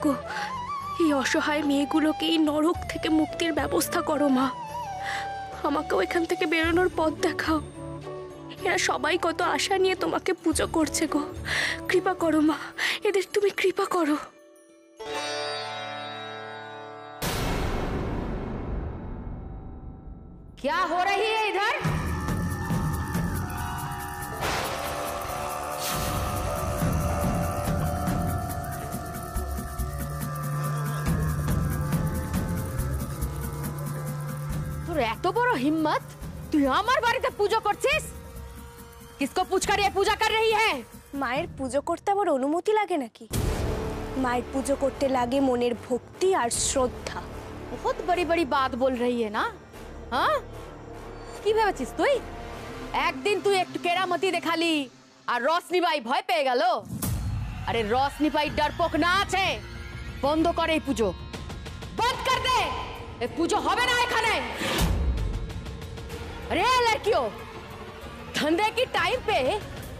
গো, এই অসহায় মেয়েগুলোকে এই নরক থেকে মুক্তির ব্যবস্থা করো মা। আমাকেও এখান থেকে বেরোনোর পথ দেখাও। এরা সবাই কত আশা নিয়ে তোমাকে পুজো করছে গো। কৃপা করো মা, এদের তুমি কৃপা করো। क्या हो रही है इधर? তোর এত বড় হিম্মত, তুই আমার বাড়িতে পুজো করছিস? किसको पूछकर ये पूजा कर रही है? মায়ের পুজো করতে আবার অনুমতি লাগে নাকি? মায়ের পুজো করতে লাগে মনের ভক্তি আর শ্রদ্ধা। बहुत बड़ी बड़ी बात बोल रही है ना? हाँ? কি ভেবেছিস তুই? একদিন তুই একটু কেরামতি দেখালি আর রশনি ভাই ভয় পেয়ে গেল। আরে রশনি ভাই ডরপোক না আছে, বন্ধ কর এই পুজো, বন্ধ কর দে। এই পুজো হবে না এখানে। अरे लड़कियों, धंधे की टाइम पे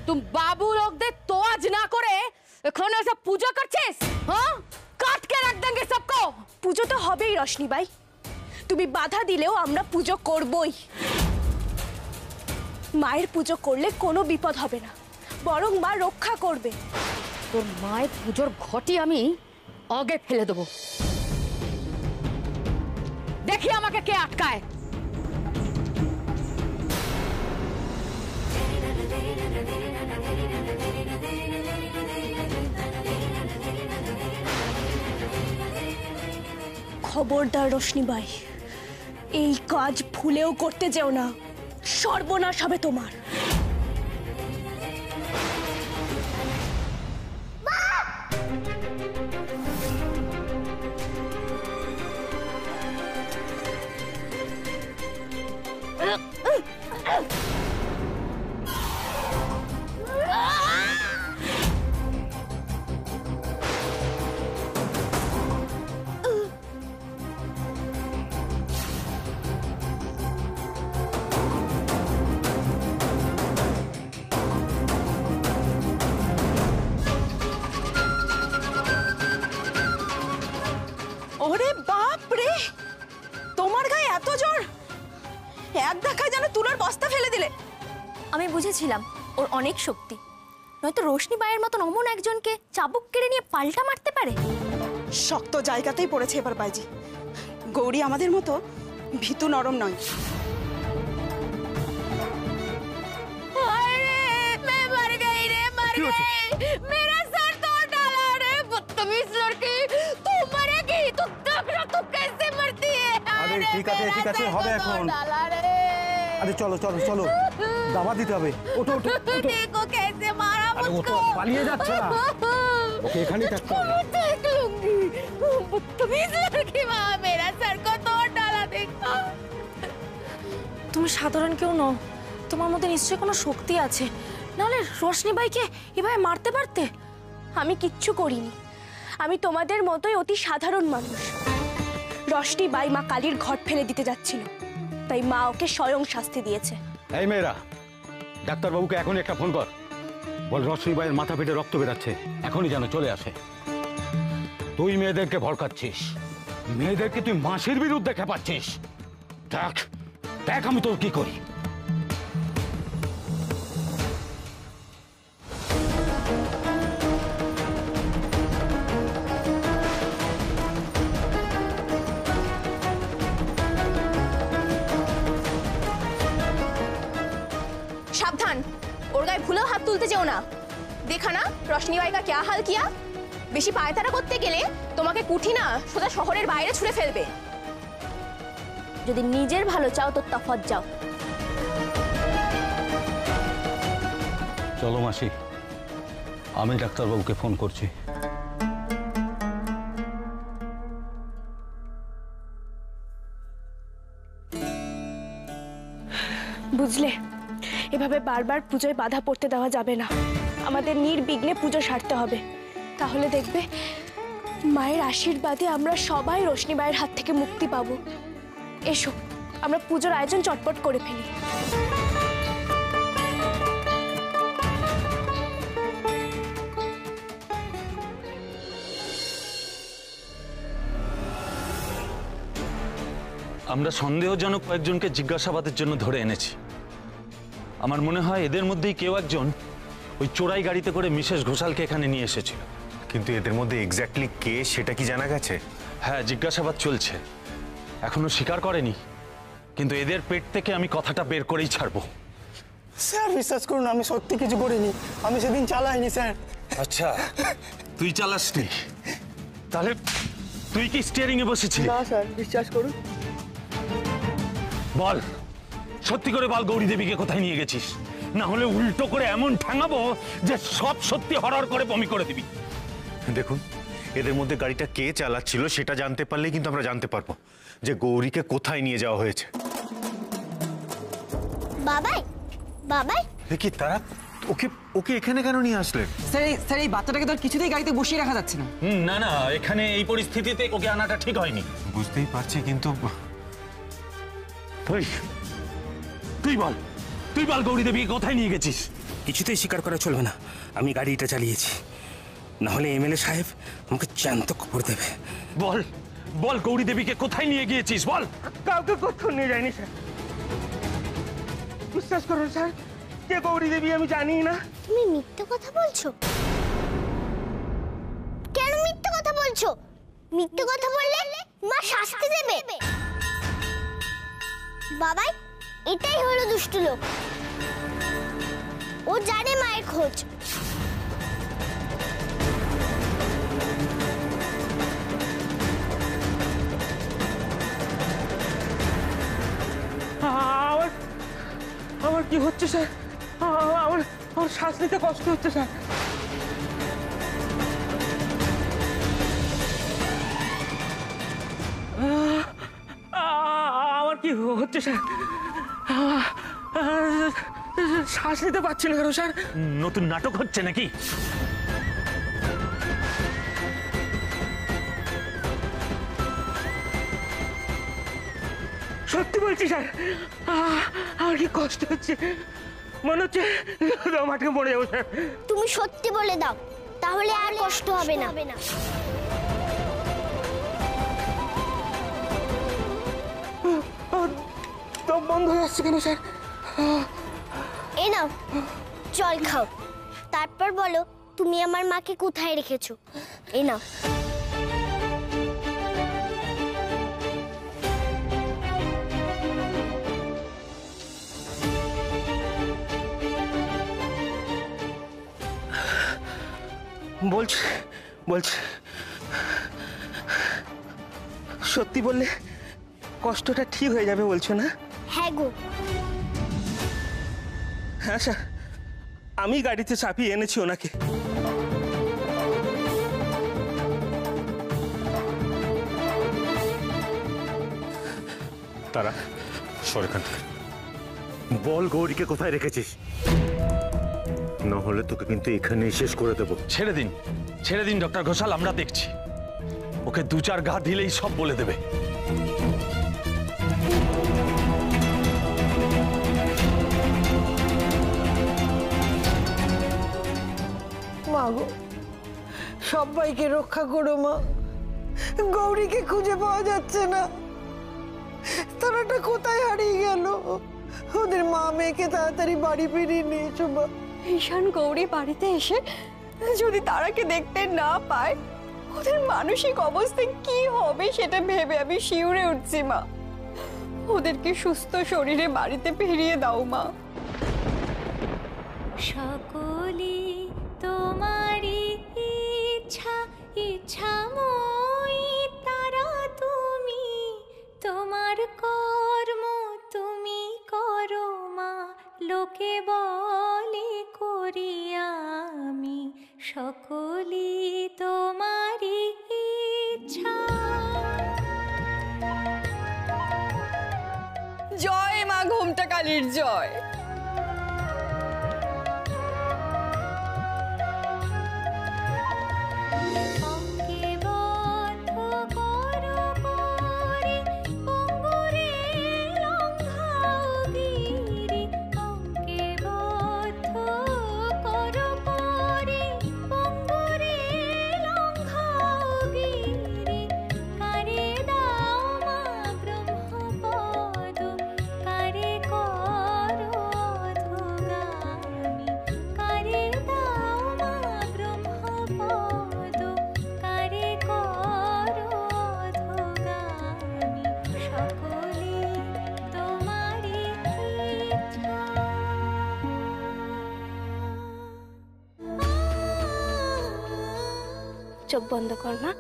तुम बाबू लोग दे तोज ना करे এখানে সব পুজো করছিস? হ্যাঁ, কাট কে রাখ দেंगे सबको। পুজো তো হবেই রশনি ভাই, তুমি বাধা দিলেও আমরা পুজো করবই। মায়ের পুজো করলে কোনো বিপদ হবে না, বরং মা রক্ষা করবে। তোর মায়ের পুজোর ঘটি আমি আগে ফেলে দেবো, দেখি আমাকে কে আটকায়। খবরদার রশনি ভাই, এই কাজ ভুলেও করতে যেও না, সর্বনাশ হবে তোমার। ওরে বাপ রে, তোমার গায়ে এত জোর! এক দেখায় যেন তুলার বস্তা ফেলে দিলে। আমি বুঝেছিলাম ওর অনেক শক্তি, নয়তো রোশনি বাইয়ের মতন অমন একজনকে চাবুক কেড়ে নিয়ে পাল্টা মারতে পারে। শক্ত জায়গাতেই পড়েছে এবার বাইজি। গৌরী আমাদের মতো ভীতু নরম নয়। मैं मर गई रे, मर गई। मेरा सर तोड़ डाला रे, बदतमीज लड़की। तू मरेगी, तू देख ना तू कैसे मरती है। अरे ठीक है হবে এখন। আরে চলো চলো চলো, দাবা দিতে হবে। ওঠো ওঠো ওঠো। देखो कैसे मारा मुझको। পালিয়ে যাচ্ছে না, ওকে এখানেই থাকতে হবে। देख लूंगी, बदतमीज लड़की। वहाँ मेरा सर को तोड़ डाला, देखो। তুমি সাধারণ কেউ নও, তোমার মধ্যে নিশ্চয়ই কোনো শক্তি আছে, নাহলে রোশনি ভাইকে এভাবে মারতে পারতে। আমি কিচ্ছু করিনি, আমি তোমাদের মতোই অতি সাধারণ মানুষ। রোশনি বাই মা কালীর ঘট ফেলে দিতে যাচ্ছিল, তাই মা ওকে স্বয়ং শাস্তি দিয়েছে। এই মেয়েরা, ডাক্তারবাবুকে এখনই একটা ফোন কর, বল রশ্মি ভাইয়ের মাথা ফেটে রক্ত বেরাচ্ছে, এখনই যেন চলে আসে। তুই মেয়েদেরকে ভড়কাচ্ছিস, মেয়েদেরকে তুই মাসির বিরুদ্ধে খেপাচ্ছিস। দেখ দেখ আমি তোর কি করি। সাবধান, ওর গায়ে ভুলেও হাত তুলতে যেও না। দেখা না রোশনি ভাই কা क्या हाल किया। বেশি পায়তারা করতে গেলে তোমাকে কুঠি না সোজা শহরের বাইরে ছুঁড়ে ফেলবে। যদি নিজের ভালো চাও তো তফাৎ যাও। চলো মাসি, আমি ডাক্তারবাবুকে ফোন করছি। বুঝলে, এভাবে বারবার পুজোয় বাধা পড়তে দেওয়া যাবে না। আমাদের নির্বিঘ্নে পুজো সারতে হবে, তাহলে দেখবে মায়ের আশীর্বাদে আমরা সবাই রোশনি মায়ের হাত থেকে মুক্তি পাবো। এসো আমরা পুজোর আয়োজন চটপট করে ফেলি। আমরা সন্দেহজনক কয়েকজনকে জিজ্ঞাসাবাদের জন্য ধরে এনেছি। আমার মনে হয় এদের মধ্যেই কেউ একজন ওই চোরাই গাড়িতে করে মিসেস ঘোষালকে এখানে নিয়ে এসেছিল। কিন্তু এদের মধ্যে এক্স্যাক্টলি কে সেটা কি জানা গেছে? হ্যাঁ, জিজ্ঞাসাবাদ চলছে, এখনো স্বীকার করেনি, কিন্তু এদের পেট থেকে আমি কথাটা বের করেই ছাড়বো। স্যার বিশ্বাস করুন, আমি সত্যি কিছু করিনি, আমি সেদিন চালাইনি স্যার। আচ্ছা, তুই চালাসনি? তাহলে তুই কি স্টিয়ারিং এ বসেছিস? না স্যার, বিশ্বাস করুন। বল, সত্যি করে বল, গৌরী দেবীকে কোথায় নিয়ে গেছিস? না হলে উল্টো করে এমন ঠাঙাবো যে সব সত্যি হরহর করে বমি করে দিবি। দেখুন, এদের মধ্যে গাড়িটা কে চালাচ্ছিল সেটা জানতে পারলেই কিন্তু আমরা জানতে পারবো যে গৌরীকে কোথায় নিয়ে যাওয়া হয়েছে। বাবাই বাবাই দেখি তারা ওকে ওকে এখানে কেন নিয়ে আসলেন? স্যার এই বাচ্চাটাকে তো আর কিছুতেই গাড়িতে বসিয়ে রাখা যাচ্ছে না। না না, এখানে এই পরিস্থিতিতে ওকে আনাটা ঠিক হয়নি। বুঝতেই পারছি, কিন্তু তুই বল, তুই বল গৌরী দেবীকে কোথায় নিয়ে গেছিস? কিছুতেই স্বীকার করা চলবে না, আমি গাড়িটা চালিয়েছি, না হলে এমএলএ সাহেব আমাকে জ্যান্ত খবর দেবে। বল বল, গৌরী দেবীকে কোথায় নিয়ে গিয়েছিস বল। কাউকে কোথাও নিয়ে যায়নি স্যার, বিশ্বাস করুন স্যার, কে গৌরী দেবী আমি জানি না। তুমি মিথ্যে কথা বলছো? কেন মিথ্যে কথা বলছো? মিথ্যে কথা বললে মা শাস্তি দেবে। বাবাই এটাই হলো দুষ্টু লোক, ও জানে মায়ের খোঁজ। আমার কি হচ্ছে স্যার? আমার আমার শ্বাস নিতে কষ্ট হচ্ছে স্যার। আমার কি হচ্ছে স্যার? শ্বাস নিতে পারছি না কেন স্যার? নতুন নাটক হচ্ছে নাকি? সত্যি বলছি স্যার, আমার কি কষ্ট হচ্ছে, মনে হচ্ছে মাঠে পড়ে যাবো স্যার। তুমি সত্যি বলে দাও, তাহলে আর কষ্ট হবে না। দম বন্ধ হয়ে যাচ্ছে কেন স্যার? এই নাও জল খাও, তারপর বলো তুমি আমার মাকে কোথায় রেখেছো। এই নাও। বলছি বলছি সত্যি বললে কষ্টটা ঠিক হয়ে যাবে বলছো না? হ্যাঁ গো। হ্যাঁ স্যার, আমি গাড়িতে চাপিয়ে এনেছি ওনাকে। তারা সর এখান থেকে। বল গৌরীকে কোথায় রেখেছিস, না হলে তোকে কিন্তু এখানেই শেষ করে দেবো। ছেড়ে দিন, ছেড়ে দিন ডক্টর ঘোষাল, আমরা দেখছি। ওকে দু চার গা দিলেই সব বলে দেবে। মা গো, সবাইকে রক্ষা করো মা, গৌরীকে খুঁজে পাওয়া যাচ্ছে না, তারাটা কোথায় হারিয়ে গেল? ওদের মা মেয়েকে তাড়াতাড়ি বাড়ি ফিরিয়ে নিয়ে এসো মা। ঈশান গৌরী বাড়িতে এসে যদি তারাকে দেখতে না পায়, ওদের মানসিক অবস্থা কি হবে সেটা ভেবে আমি শিউরে উঠছি মা। ওদেরকে সুস্থ শরীরে বাড়িতে ফিরিয়ে দাও মা। সকলি তোমারি ইচ্ছা, ইচ্ছাময়ী তারা তুমি, তোমার কর্ম তুমি করো মা, লোকে বলে করি আমি, সকলি তোমারি ইচ্ছা। জয় মা ঘোমটা কালীর জয়। চোখ বন্ধ কর মা।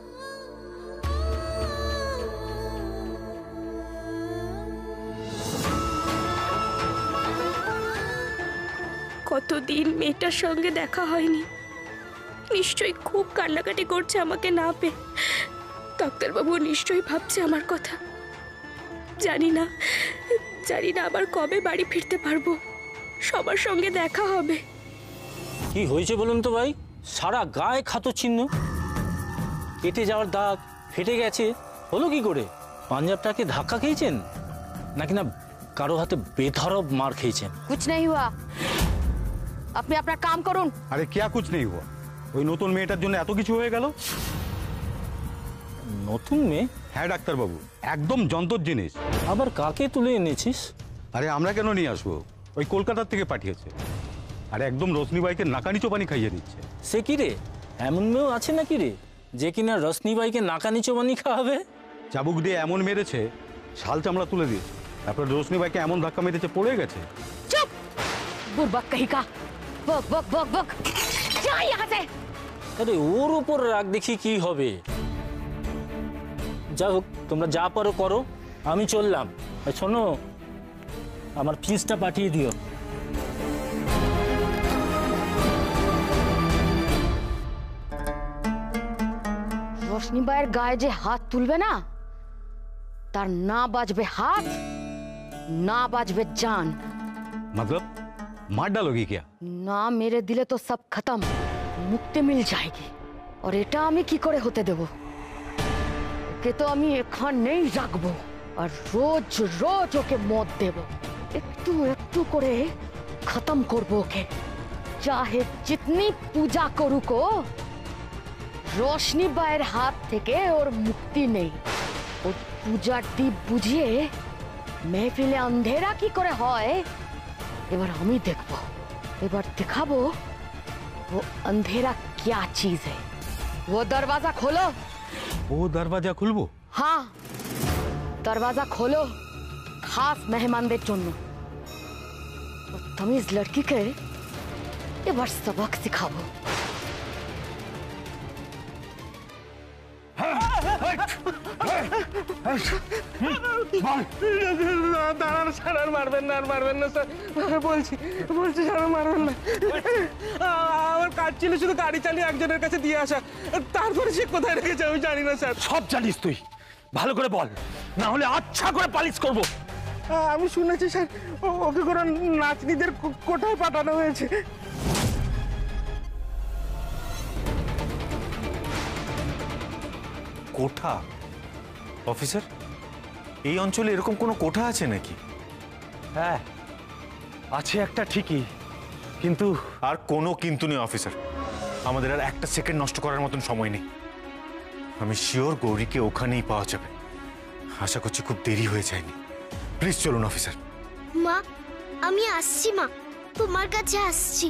কতদিন মেয়েটার সঙ্গে দেখা হয়নি, নিশ্চয়ই খুব কান্নাকাটি করছে আমাকে না পেয়ে। ডাক্তারবাবু নিশ্চয়ই ভাবছে আমার কথা। জানি না আবার কবে বাড়ি ফিরতে পারবো, সবার সঙ্গে দেখা হবে। কি হয়েছে বলুন তো ভাই? সারা গায়ে ক্ষত চিহ্ন, কেটে যাওয়ার দাগ, ফেটে গেছে। হলো কি করে? পাঞ্জাবটাকে ধাক্কা খেয়েছেন নাকি না কারো হাতে বেধড়ক মার খেয়েছেন? कुछ नहीं हुआ, আপনি আপনার কাম করুন। আরে क्या कुछ नहीं हुआ? ওই নতুন মেয়েটার জন্য এত কিছু হয়ে গেল? নতুন মেয়ে? হ্যাঁ ডাক্তারবাবু, একদম যন্ত্র জিনিস। আবার কাকে তুলে এনেছিস? আরে আমরা কেন নিয়ে আসবো, ওই কলকাতার থেকে পাঠিয়েছে। আর একদম রোশনীবাইকে নাকানি চোপানি খাইয়ে দিচ্ছে। সে কি রে, এমন মেয়েও আছে নাকি রে যে কিনা রশনিবাইকে নাকানি চোবানি খাওয়াবে? চাবুক দিয়ে এমন মেরেছে, শাল চামড়া তুলে দিয়েছে। তারপর রোশনীবাইকে এমন ধাক্কা মেরেছে, পড়ে গেছে। চুপ, বুড়বাক কहीं का। বক বক বক বক, যা यहाँ से। আরে ওর উপর রাগ দেখি কি হবে। যা হোক, তোমরা যা পারো করো, আমি চললাম। আর শোনো, আমার ফিসটা পাঠিয়ে দিও। রশনিবাইয়ের গায়ে যে হাত তুলবে না, তার না বাজবে হাত, না বাজবে জান। मतलब मार डालोगी क्या? না মেরে দিলে তো সব খতম, মুক্তি মিল যায়গি। আর এটা আমি কি করে হতে দেব? ওকে তো আমি এখানেই রাখবো আর রোজ রোজ ওকে মদ দেব। একটু একটু করে খতম করবো ওকে। চাহে জিতনি পূজা করুক, রশনিবাইয়ের হাত থেকে ওর মুক্তি নেই। ওর পূজার দীপ বুঝিয়ে মেহফিলে অন্ধেরা কি করে হয় এবার আমি দেখবো। এবার दिखाबो वो अंधेरा क्या चीज है। वो दरवाजा खोलो। वो दरवाजा खुलबो? हाँ, दरवाजा खोलो, खास मेहमानদের জন্য। तमीज लड़की के এবার सबक सिखाबो। দাঁড়ান স্যার, আর মারবেন না, আর মারবেন না স্যার, বলছি স্যার মারবেন না। আমার কাজ ছিল শুধু গাড়ি চালিয়ে একজনের কাছে দিয়ে আসা, তারপরে সে কোথায় রেখেছে আমি জানি না স্যার। সব জানিস তুই, ভালো করে বল, না হলে আচ্ছা করে পালিশ করব। আমি শুনেছি স্যার ওকে কোনো নাচনিদের কোথায় পাঠানো হয়েছে। কোঠা? অফিসার, এই অঞ্চলে এরকম কোনো কোঠা আছে নাকি? হ্যাঁ আছে একটা ঠিকই, কিন্তু আর কোনো কিন্তু নেই অফিসার, আমাদের আর একটা সেকেন্ড নষ্ট করার মতন সময় নেই। আমি শিওর গৌরীকে ওখানেই পাওয়া যাবে। আশা করছি খুব দেরি হয়ে যায়নি। প্লিজ চলুন অফিসার। মা, আমি আসছি মা, তোমার কাছে আসছি।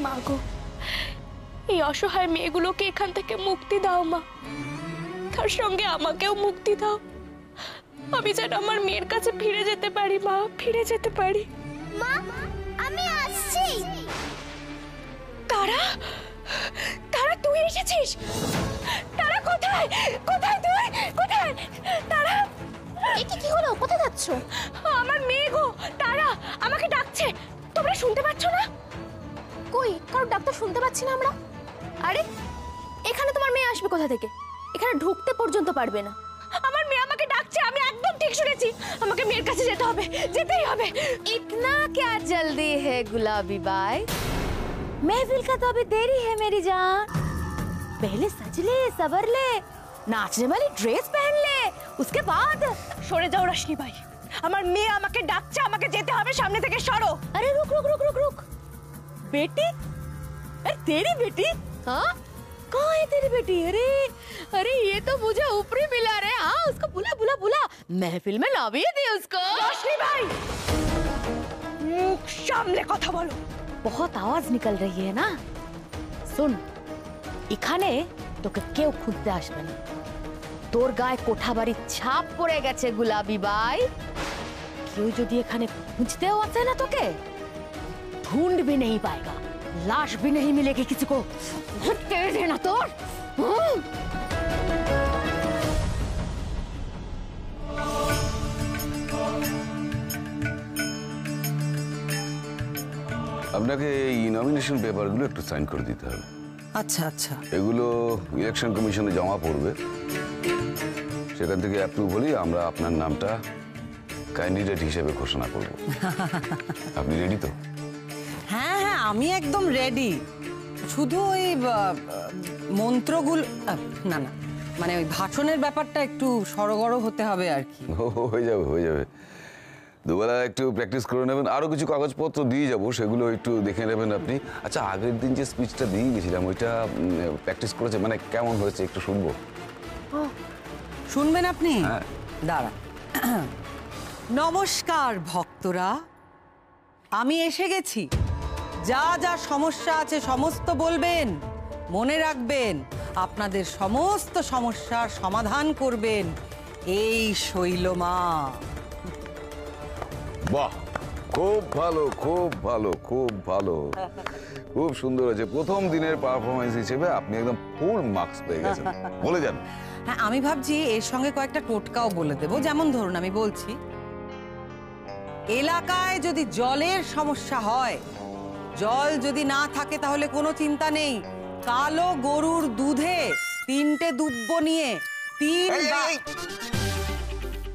মা গো, এই অসহায় মেয়েগুলোকে এখান থেকে মুক্তি দাও মা, তার সঙ্গে আমাকেও মুক্তি দাও। আমি যেন আমার মেয়ের কাছে ফিরে যেতে পারি মা, ফিরে যেতে পারি। মা, আমি আসছি। তারা, তারা তুই এসেছিস? তারা কোথায়, কোথায় তুই, কোথায়? তারা, এটা কি হলো? কোথায় যাচ্ছ? আমার মেয়ে গো, তারা আমাকে ডাকছে, তোমরা শুনতে পাচ্ছ না? কই, কারো ডাক্তার শুনতে পাচ্ছি না আমরা। আরে এখানে তোমার মেয়ে আসবে কোথা থেকে? এখানে ঢুকতে পর্যন্ত পারবে না। আমার মেয়ে আমাকে ডাকছে, আমি একদম ঠিক শুনেছি। আমাকে মেয়ের কাছে যেতে হবে, যেতেই হবে। इतना क्या जल्दी है गुलाबी बाई? महफिल का तो अभी देरी है मेरी जान। पहले सज ले, सवर ले, नाचने वाली ड्रेस पहन ले, उसके बाद। সরে যাও রশনি ভাই, আমার মেয়ে আমাকে ডাকছে, আমাকে যেতে হবে, সামনে থেকে সরো। अरे रुक रुक रुक रुक रुक, बेटी? अरे तेरी बेटी? हाँ, कहाँ है तेरी बेटी? अरे अरे ये तो मुझे ऊपरी मिला रे। हाँ, उसको बुला बुला बुला, महफिल में लाविए दे उसको। রশনি ভাই, মুখ সামলে কথা বলো। बहुत आवाज निकल रही है ना। सुन, এখানে তোকে কেউ খুঁজতে আসবে না। তোর গায়ে কোঠাবাড়ির ছাপ পড়ে গেছে গুলাবি বাই। কেউ যদি এখানে খুঁজতেও আসে না তোকে, ढूंढ भी नहीं पाएगा। लाश भी नहीं मिलेगी किसी को। तेज है ना तोर। আপনাকে এই নমিনেশন পেপারগুলো একটু সাইন করে দিতে হবে। আচ্ছা আচ্ছা, এগুলো ইলেকশন কমিশনে জমা পড়বে, সেখান থেকে অ্যাপ্রুভ হলেই আমরা আপনার নামটা ক্যান্ডিডেট হিসেবে ঘোষণা করব। আপনি রেডি তো? হ্যাঁ হ্যাঁ, আমি একদম রেডি। শুধু ওই মন্ত্রগুলো না না, মানে ওই ভাষণের ব্যাপারটা একটু সড়গড় হতে হবে আর কি। হয়ে যাবে হয়ে যাবে, দুবেলা একটু প্র্যাকটিস করে নেবেন। আরও কিছু কাগজপত্র দিয়ে যাবো, সেগুলো একটু দেখে নেবেন আপনি। আচ্ছা, আগের দিন যে স্পিচটা দিয়ে গেছিলাম ওইটা প্র্যাকটিস করেছে, মানে কেমন হয়েছে একটু শুনবো? শুনবেন আপনি? হ্যাঁ। দাঁড়া। নমস্কার ভক্তরা, আমি এসে গেছি। যা যা সমস্যা আছে সমস্ত বলবেন, মনে রাখবেন আপনাদের সমস্ত সমস্যার সমাধান করবেন এই শৈলমা। বাহ, খুব ভালো খুব ভালো খুব ভালো, খুব সুন্দর হয়েছে। প্রথম দিনের পারফরমেন্স হিসেবে আপনি একদম ফুল মার্কস পেয়ে গেছেন। বলে যান। হ্যাঁ, আমি ভাবছি এর সঙ্গে কয়েকটা টোটকাও বলে দেবো। যেমন ধরুন, আমি বলছি, এলাকায় যদি জলের সমস্যা হয়, জল যদি না থাকে তাহলে কোনো চিন্তা নেই। কালো গরুর দুধে 3টে দুব্ব নিয়ে 3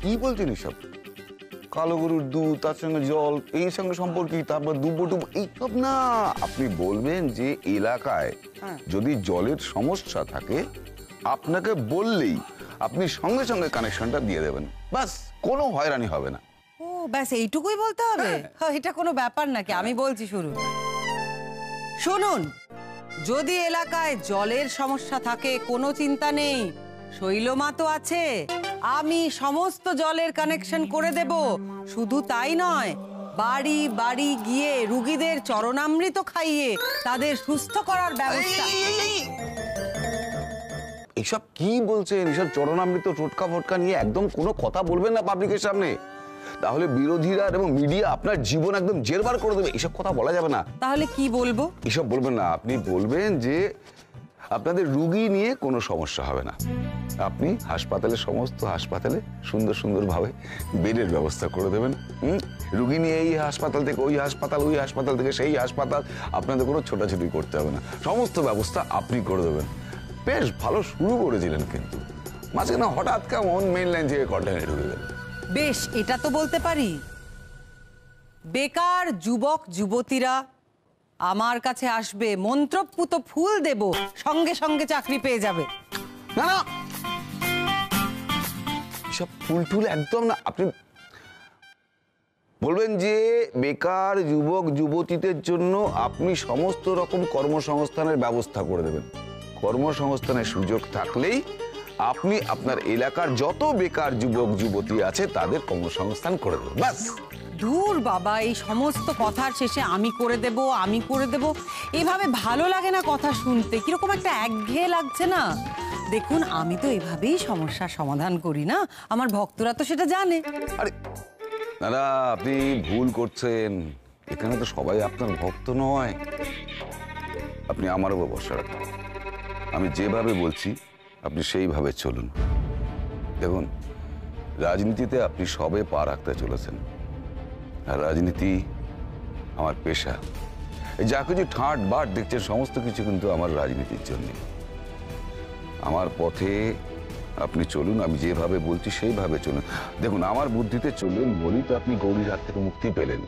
কি বলছেন এসব? কালো গরুর দুধ, তার সঙ্গে জল, এই সঙ্গে সম্পর্ক কি? তারপর দুব্বো টুব্বো এইসব না, আপনি বলবেন যে এলাকায় যদি জলের সমস্যা থাকে আপনাকে বললেই আপনি সঙ্গে সঙ্গে কানেকশনটা দিয়ে দেবেন, বাস, কোনো হয়রানি হবে না। ও ব্যাস, এইটুকুই বলতে হবে? এটা কোনো ব্যাপার নাকি? আমি বলছি, শুনুন। যদি এলাকায় জলের সমস্যা থাকে কোনো চিন্তা নেই, শৈলমা তো আছে, আমি সমস্ত জলের কানেকশন করে দেব। শুধু তাই নয়, বাড়ি বাড়ি গিয়ে রুগীদের চরণামৃত খাইয়ে তাদের সুস্থ করার ব্যবস্থা। এসব কি বলছেন? এসব চরণামৃত টোটকা ফটকা নিয়ে একদম কোনো কথা বলবেন না পাবলিকের সামনে, তাহলে বিরোধীরা এবং মিডিয়া আপনার জীবন একদম জেরবার করে দেবে। এসব কথা বলা যাবে না। তাহলে কি বলবো? এসব বলবেন না, আপনি বলবেন যে আপনাদের রুগী নিয়ে কোনো সমস্যা হবে না। আপনি সমস্ত হাসপাতালে সুন্দর সুন্দরভাবে বেডের ব্যবস্থা করে দেবেন। রুগী নিয়ে এই হাসপাতাল থেকে ওই হাসপাতাল, ওই হাসপাতাল থেকে সেই হাসপাতাল, আপনাদের কোনো ছোটাছুটি করতে হবে না, সমস্ত ব্যবস্থা আপনি করে দেবেন। বেশ ভালো শুরু করেছিলেন, কিন্তু মাঝখানে হঠাৎ কেমন মেইন লাইন থেকে কর্ডানে ঢুকে গেল। বেশ, এটা তো বলতে পারি, বেকার যুবক যুবতীরা আমার কাছে আসবে, মন্ত্রপুত ফুল দেব, সঙ্গে সঙ্গে চাকরি পেয়ে যাবে। না না, এসব ফুল টুল একদম না। আপনি বলবেন যে বেকার যুবক যুবতীদের জন্য আপনি সমস্ত রকম কর্মসংস্থানের ব্যবস্থা করে দেবেন। কর্মসংস্থানের সুযোগ থাকলেই আপনি আপনার এলাকার যত বেকার যুবক যুবতী আছে তাদের কর্মসংস্থান করে দেবেন, ব্যাস। দূর বাবা, এই সমস্ত কথার শেষে আমি করে দেব, আমি করে দেব, এভাবে ভালো লাগে না কথা শুনতে, কিরকম একটা একঘেয়ে লাগছে না? দেখুন, আমি তো এভাবেই সমস্যার সমাধান করি না, আমার ভক্তরা তো সেটা জানে। আরে দাদা, আপনি ভুল করছেন, এখানে তো সবাই আপনার ভক্ত নয়। আপনি আমার উপর ভরসা রাখুন, আমি যেভাবে বলছি আপনি সেইভাবে চলুন। দেখুন, রাজনীতিতে আপনি সবে পা রাখতে চলেছেন, আর রাজনীতি আমার পেশা। যা কিছু ঠাট বাট দেখছেন সমস্ত কিছু কিন্তু আমার রাজনীতির জন্য। আমার পথে আপনি চলুন, আমি যেভাবে বলছি সেইভাবে চলুন। দেখুন, আমার বুদ্ধিতে চলুন বলি তো আপনি গৌরীর হাত থেকে মুক্তি পেলেন।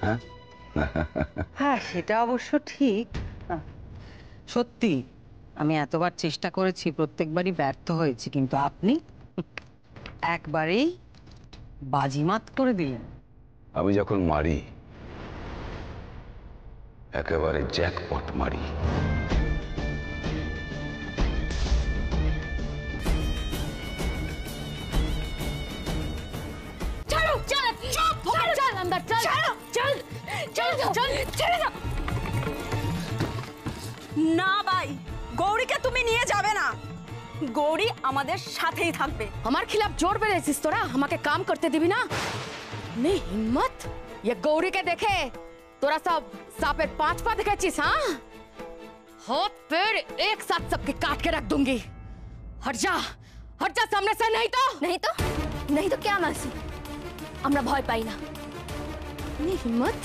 হ্যাঁ হ্যাঁ, সেটা অবশ্য ঠিক। সত্যি আমি এতবার চেষ্টা করেছি, প্রত্যেকবারই ব্যর্থ হয়েছি, কিন্তু আপনি একবারেই বাজিমাত করে দিলেন। আমি যখন মারি একেবারে জ্যাকপট মারি। না ভাই, গৌরীকে তুমি নিয়ে যাবে না, গৌরী আমাদের সাথেই থাকবে। আমার खिलाफ जोर বেড়েছিস তোরা, আমাকে কাম করতে দিবি না? नहीं हिम्मत, ये गौरी के देखे तोरा सब सांपेर 5 पा दिखाचिस हाँ? हाथ पैर एक साथ सबके काट के रख दूंगी। हट जा सामने से, नहीं तो क्या मासी, আমরা ভয় পাই না। हिम्मत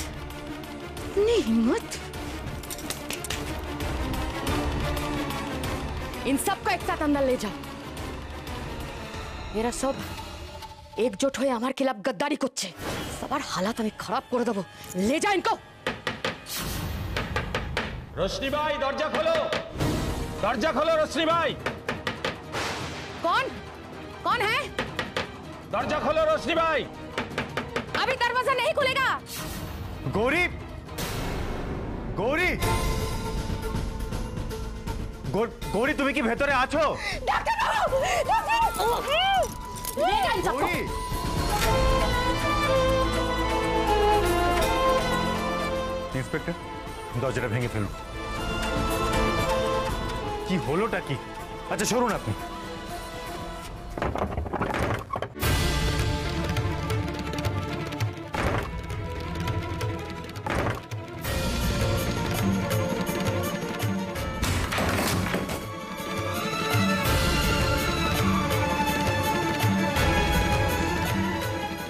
इन सबको एक साथ अंदर ले जाओ। मेरा सब एकजुट হয়ে আমার खिलाफ गद्दारी করছে। সবার हालात আমি খারাপ করে দেব। ले जा इनको। रोशनी भाई दरजा खोलो रोशनी भाई। कौन है? दरजा खोलो रोशनी भाई। अभी दरवाजा नहीं खुलेगा। गौरी गौरी তুমি কি ভেতরে আছো? डॉक्टर बाबू, ले जा इन सबको। गौरी ইন্সপেক্টর দরজাটা ভেঙে ফেলুন। কি হলোটা কি? আচ্ছা সরুন আপনি।